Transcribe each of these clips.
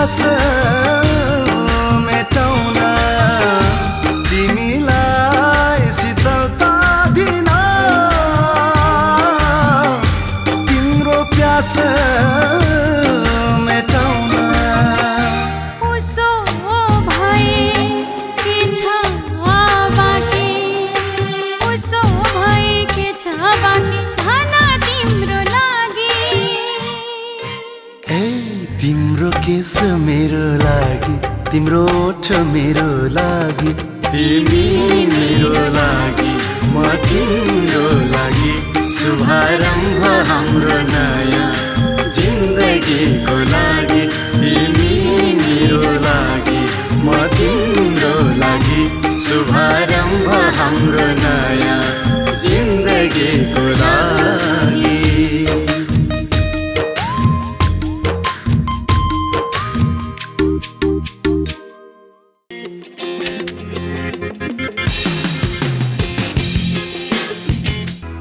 प्यास मेटाउन तिमीलाई शीतलता दिन तिम्रो प्यास मेटाउन उसो भए के छ बाँकी उसो भए के छ बाँकी भना तिम्रो लागि ए तिम्रो केस मेरो लागि तिम्रो ओठ मेरो लागि तिमी मेरो लागि म तिम्रो लागि शुभारम्भ हाम्रो नयाँ जिन्दगीको लागि तिमी मेरो लागि म तिम्रो लागि शुभारम्भ हाम्रो नयाँ जिन्दगीको लागि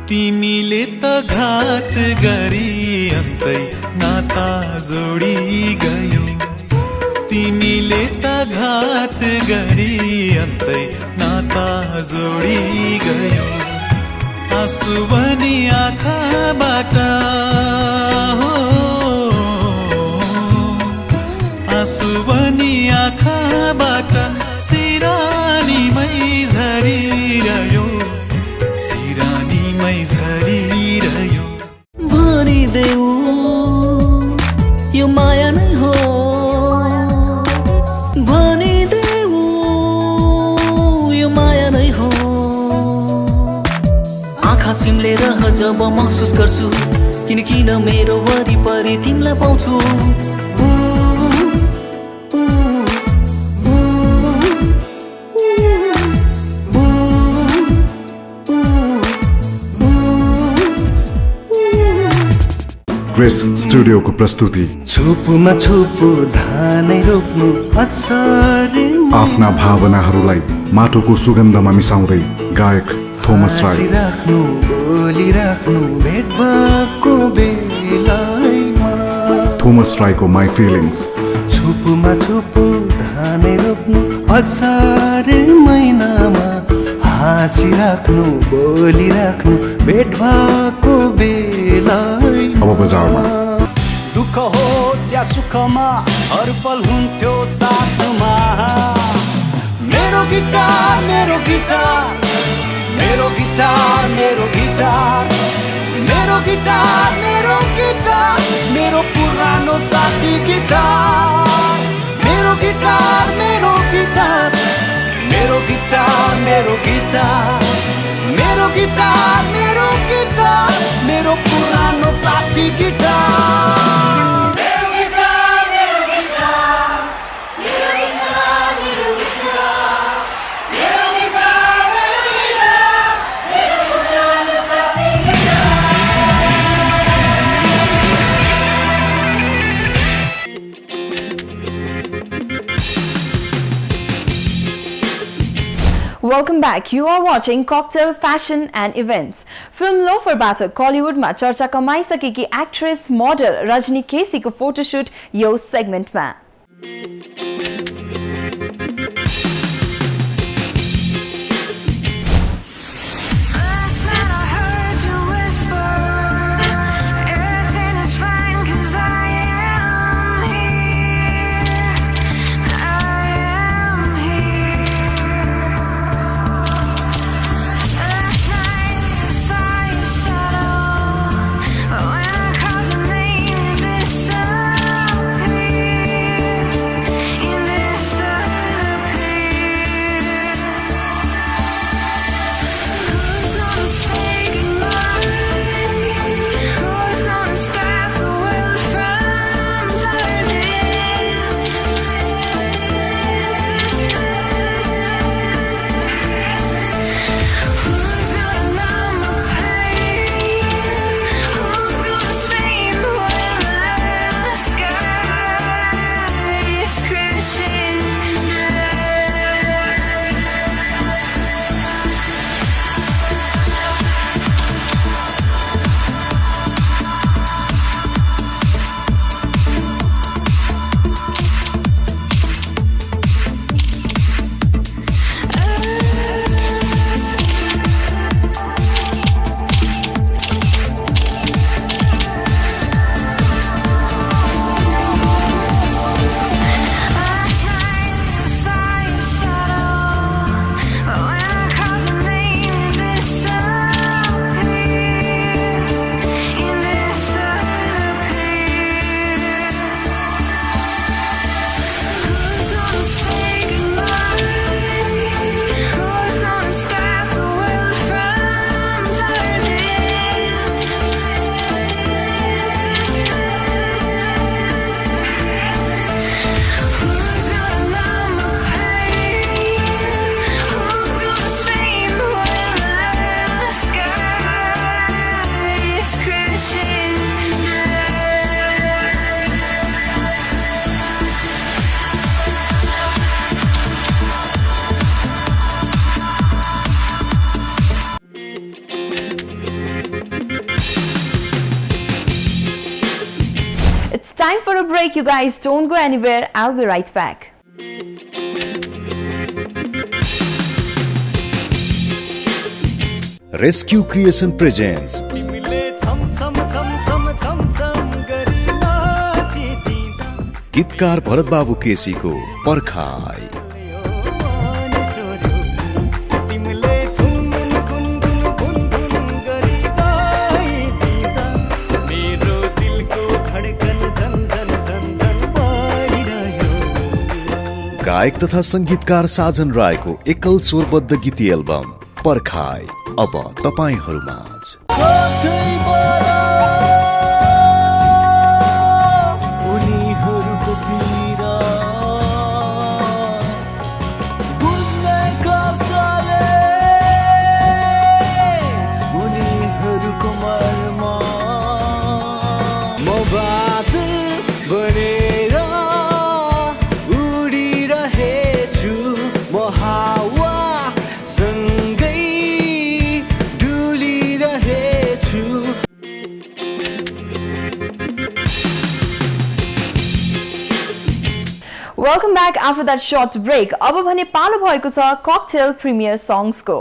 तिमीले त घात गरी अन्तै नाता जोडी गयो तिमीले त घात गरी अन्तै नाता जोडी गयो आँसु बनी आँखाबाट हो आँसु बनी आँखाबाट सिरानीमै झरिरह्यो सिरानीमै झरिरह्यो भनिदेऊ यो माया नै हो भनिदेऊ यो माया नै हो आँखा चिम्लेर जब महसुस गर्छु किन मेरो वरिपरि तिमीलाई पाउँछु ग्रेस स्टुडियोको प्रस्तुति छुपुमा छुपु धानै रोप्नु अछारे आफ्ना भावनाहरूलाई माटोको सुगन्धमा मिसाउँदै गायक थोमस राई राख्नु बोलिराख्नु भेट भएको बेलामा थोमस राईको माई फिलिङ्स छुपुमा छुपु धानै रोप्नु असारे महिनामा हाँसिराख्नु बोलिराख्नु भेट भएको बेलामा अब बजारमा दुःख होस् या सुखमा हर पल हुन्थ्यो साथमा मेरो गिटार मेरो गिटार मेरो गिटार मेरो गिटार मेरो गिटार मेरो गिटार मेरो पुरानो साथी गिटार मेरो गिटार मेरो गिटार मेरो गिटार मेरो गिटार मेरो गिटार मेरो गिटार मेरो पुरानो साथी guitar Welcome back. You are watching Cocktail Fashion and Events. Film Loaferबाट कलिउडमा चर्चा कमाइसकेकी एक्ट्रेस मोडल रजनी केसीको फोटोशूट यो सेगमेन्टमा break, you guys. Don't go anywhere. I'll be right back. Rescue Creation presents गीतकार भरत बाबु केसीको पर्खाई। गायक तथा संगीतकार साजन रायको एकल स्वरबद्ध गीती एल्बम पर्खाई अब तपाईहरुमाझ। Welcome back after that short break. अब भने पालो भएको छ ककटेल प्रिमियर सङ्ग्स को।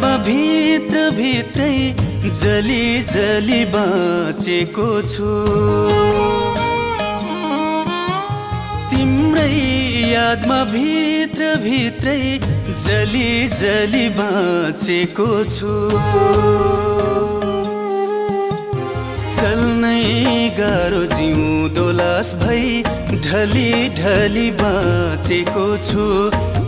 यादमा भित्र भित्रै जली जली बाँचेको छु तिम्रै यादमा भित्र भित्रै जली जली बाँचेको छु चल्नै गाह्रो जिउँदो लास भई ढली ढली बाँचेको छु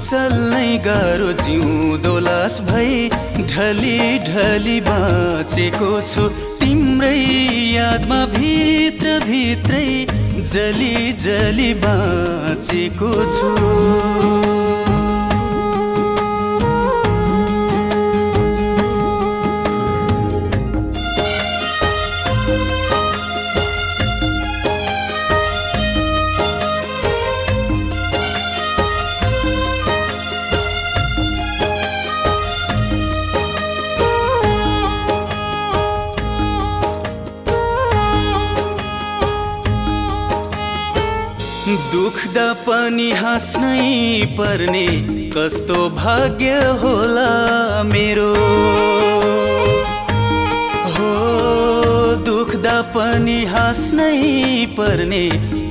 चल्नै गाह्रो जिउँदो लास भई ढली ढली बाँचेको छु तिम्रै यादमा भित्र भित्रै जली जली बाँचेको छु दुख्दा पनि हाँस्नै पर्ने कस्तो भाग्य होला मेरो हो दुख्दा पनि हाँस्नै पर्ने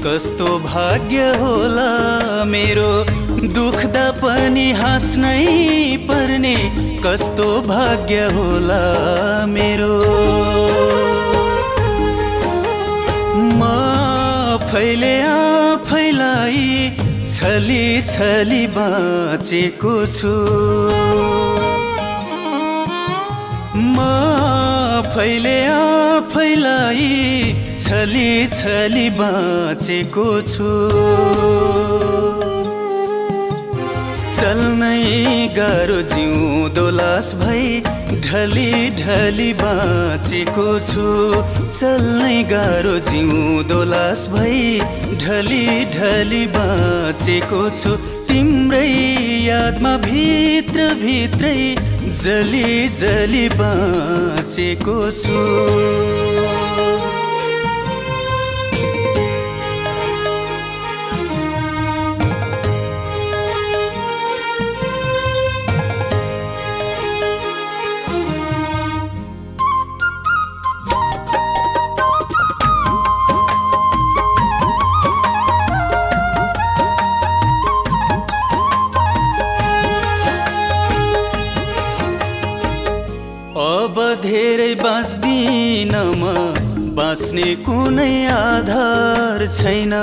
कस्तो भाग्य होला मेरो दुख्दा पनि हाँस्नै पर्ने कस्तो भाग्य होला मेरो आफैले आफैलाई छली छली बाँचेको छु म आफैले आफैलाई छली छली बाँचेको छु चल्नै गाह्रो जिउँदो लास भई ढली ढली बाँचेको छु चल्नै गाह्रो जिउँदो लास भई ढली ढली बाँचेको छु तिम्रै यादमा भित्र भित्रै जली जली बाँचेको छु अब धेरै बाँच्दिन म बाँच्ने कुनै आधार छैन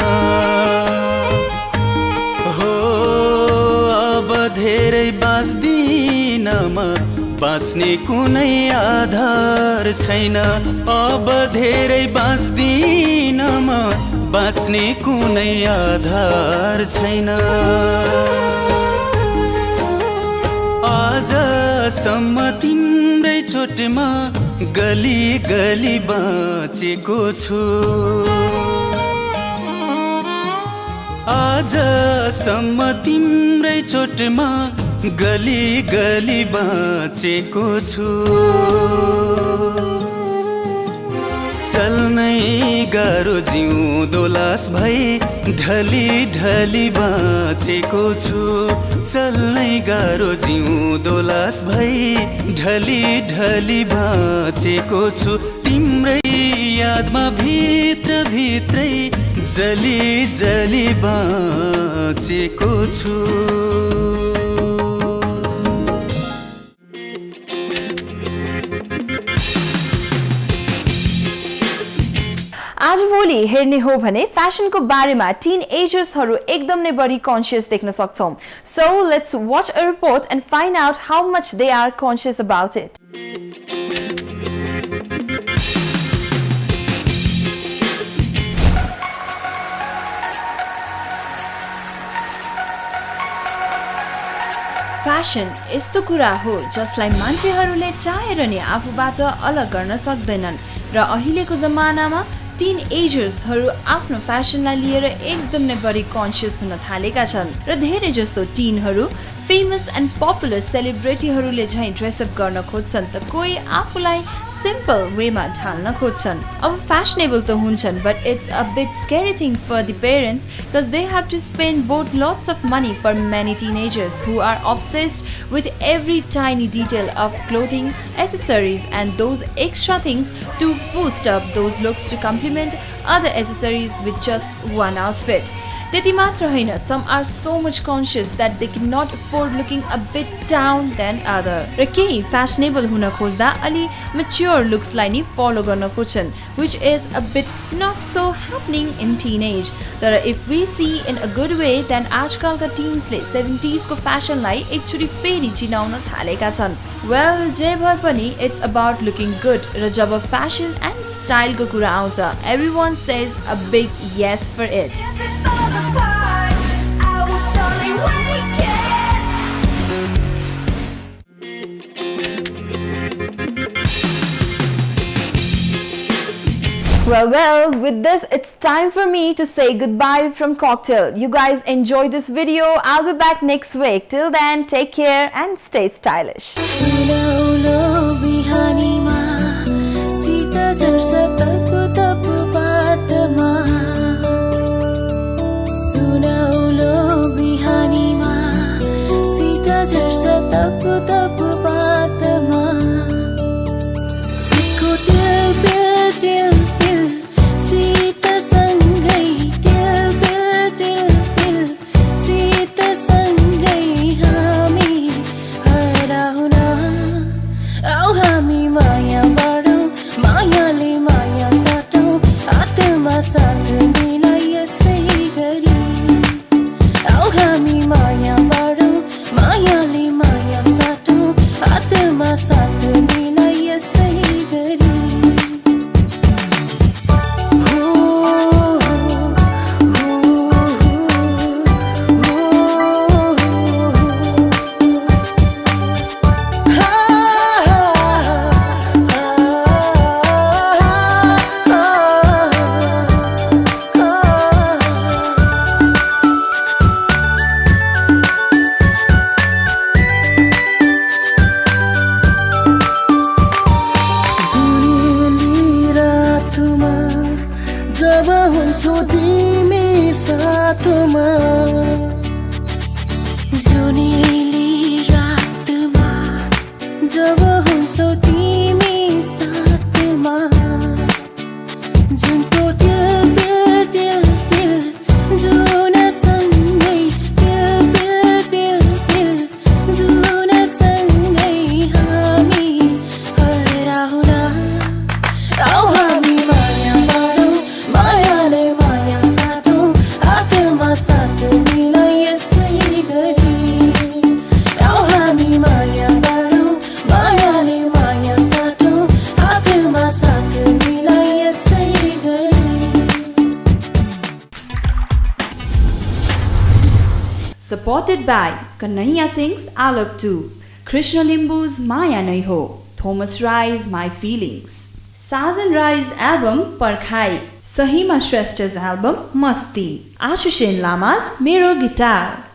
हो अब धेरै बाँच्दिन म बाँच्ने कुनै आधार छैन अब धेरै बाँच्दिन म बाँच्ने कुनै आधार छैन आजसम्म तिम्रै चोटमा गली गली बाँचेको छु आजसम्म तिम्रै चोटमा गली गली बाँचेको छु चल्नै गाह्रो जिउँदो लास भई ढली ढली बाँचेको छु चल्नै गाह्रो जिउँदो लास भई ढली ढली बाँचेको छु तिम्रै यादमा भित्र भित्रै जली जली बाँचेको छु आज भोलि हेर्ने हो भने फ्यासनको बारेमा टिन एजर्सहरू एकदम नै बढी कन्सियस देख्न सक्छौं so let's watch a report and find out how much they are conscious about it fashion यस्तो कुरा हो जसलाई मान्छेहरूले चाहेर नि आफूबाट अलग गर्न सक्दैनन् र अहिलेको जमानामा टिन एजर्सहरू आफ्नो फ्यासनलाई लिएर एकदम नै बढी कन्सियस हुन थालेका छन् र धेरै जस्तो टिनहरू फेमस एन्ड पपुलर सेलिब्रिटीहरूले झैँ ड्रेसअप गर्न खोज्छन् त कोही आफूलाई सिम्पल वेमा ढाल्न खोज्छन् अब फ्यासनेबल त हुन्छन् but it's a bit scary thing for the parents because they have to spend both lots of money for many teenagers who are obsessed with every tiny detail of clothing, accessories and those extra things to boost up those looks to complement other accessories with just one outfit. त्यति मात्र होइन, some are so much conscious that they cannot afford looking a bit down than other. र केही fashionable हुन खोज्दा अलि mature लुक्सलाई नि follow गर्न खोज्छन् which is a bit not so happening in teenage. तर if we see in a good way then आजकलका टिन्सले 70s को फ्यासनलाई एकचोटि फेरि चिनाउन थालेका छन्. Well, जे भए पनि it's about looking good र जब फ्यासन एन्ड स्टाइलको कुरा आउँछ everyone says a big yes for it. Well, with this, it's time for me to say goodbye from Cocktail. You guys enjoy this video. I'll be back next week. Till then, take care and stay stylish. Supported by Kanhaiya Singh's Alok 2, Krishna Limbu's Maya Nahi Ho, Thomas Rai's My Feelings, Sajan Rai's album Parkhai, Sahima Shrestha's album Masti, Ashushin Lama's Mero Guitar.